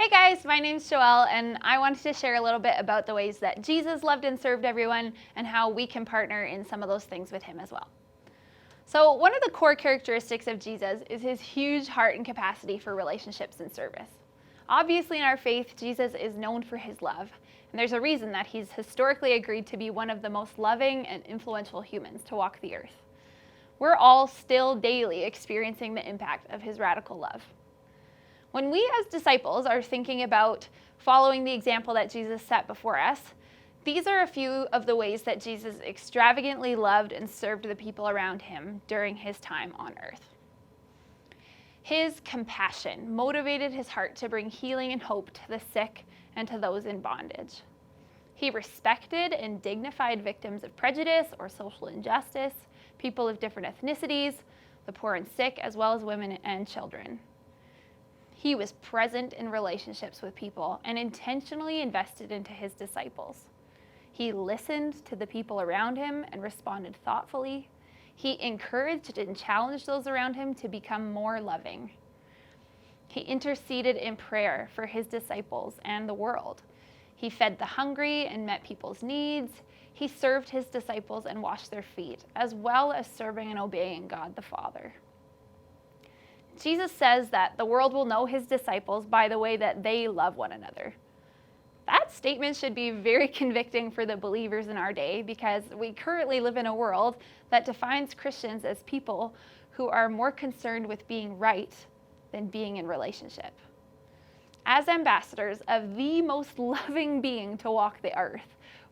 Hey guys, my name's Joelle, and I wanted to share a little bit about the ways that Jesus loved and served everyone and how we can partner in some of those things with him as well. So, one of the core characteristics of Jesus is his huge heart and capacity for relationships and service. Obviously, in our faith, Jesus is known for his love, and there's a reason that he's historically agreed to be one of the most loving and influential humans to walk the earth. We're all still daily experiencing the impact of his radical love. When we as disciples are thinking about following the example that Jesus set before us, these are a few of the ways that Jesus extravagantly loved and served the people around him during his time on earth. His compassion motivated his heart to bring healing and hope to the sick and to those in bondage. He respected and dignified victims of prejudice or social injustice, people of different ethnicities, the poor and sick, as well as women and children. He was present in relationships with people and intentionally invested into his disciples. He listened to the people around him and responded thoughtfully. He encouraged and challenged those around him to become more loving. He interceded in prayer for his disciples and the world. He fed the hungry and met people's needs. He served his disciples and washed their feet, as well as serving and obeying God the Father. Jesus says that the world will know his disciples by the way that they love one another. That statement should be very convicting for the believers in our day because we currently live in a world that defines Christians as people who are more concerned with being right than being in relationship. As ambassadors of the most loving being to walk the earth,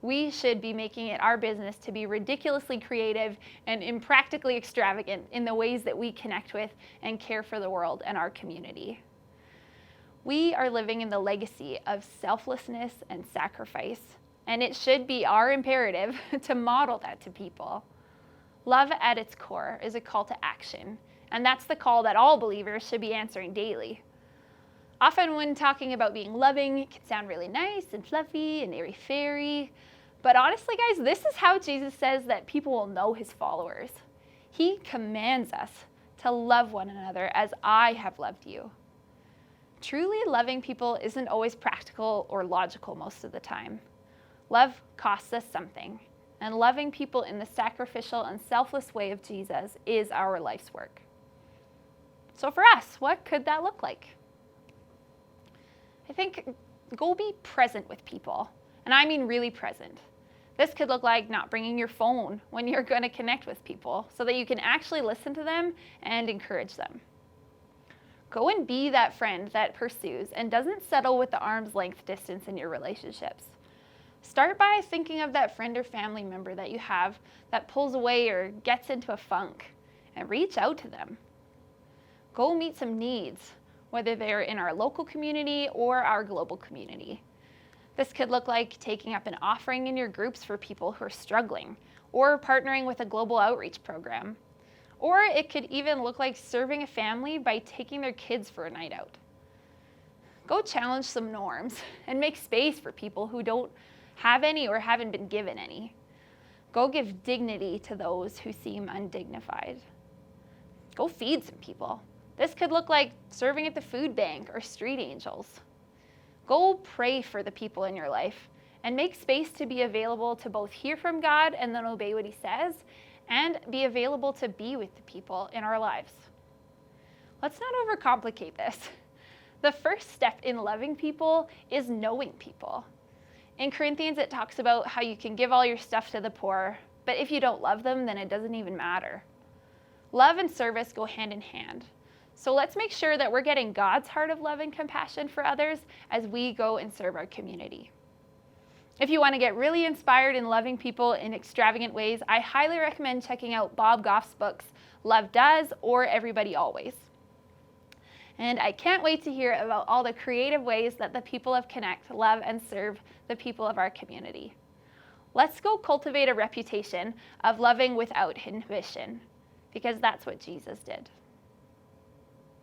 we should be making it our business to be ridiculously creative and impractically extravagant in the ways that we connect with and care for the world and our community. We are living in the legacy of selflessness and sacrifice, and it should be our imperative to model that to people. Love at its core is a call to action, and that's the call that all believers should be answering daily. Often when talking about being loving, it can sound really nice and fluffy and airy-fairy. But honestly, guys, this is how Jesus says that people will know his followers. He commands us to love one another as I have loved you. Truly loving people isn't always practical or logical most of the time. Love costs us something, and loving people in the sacrificial and selfless way of Jesus is our life's work. So for us, what could that look like? I think go be present with people, and I mean really present. This could look like not bringing your phone when you're going to connect with people so that you can actually listen to them and encourage them. Go and be that friend that pursues and doesn't settle with the arm's length distance in your relationships. Start by thinking of that friend or family member that you have that pulls away or gets into a funk, and reach out to them. Go meet some needs, whether they're in our local community or our global community. This could look like taking up an offering in your groups for people who are struggling, or partnering with a global outreach program. Or it could even look like serving a family by taking their kids for a night out. Go challenge some norms and make space for people who don't have any or haven't been given any. Go give dignity to those who seem undignified. Go feed some people. This could look like serving at the food bank or street angels. Go pray for the people in your life and make space to be available to both hear from God and then obey what he says, and be available to be with the people in our lives. Let's not overcomplicate this. The first step in loving people is knowing people. In Corinthians, it talks about how you can give all your stuff to the poor, but if you don't love them, then it doesn't even matter. Love and service go hand in hand. So let's make sure that we're getting God's heart of love and compassion for others as we go and serve our community. If you want to get really inspired in loving people in extravagant ways, I highly recommend checking out Bob Goff's books, Love Does or Everybody Always. And I can't wait to hear about all the creative ways that the people of Connect love and serve the people of our community. Let's go cultivate a reputation of loving without inhibition, because that's what Jesus did.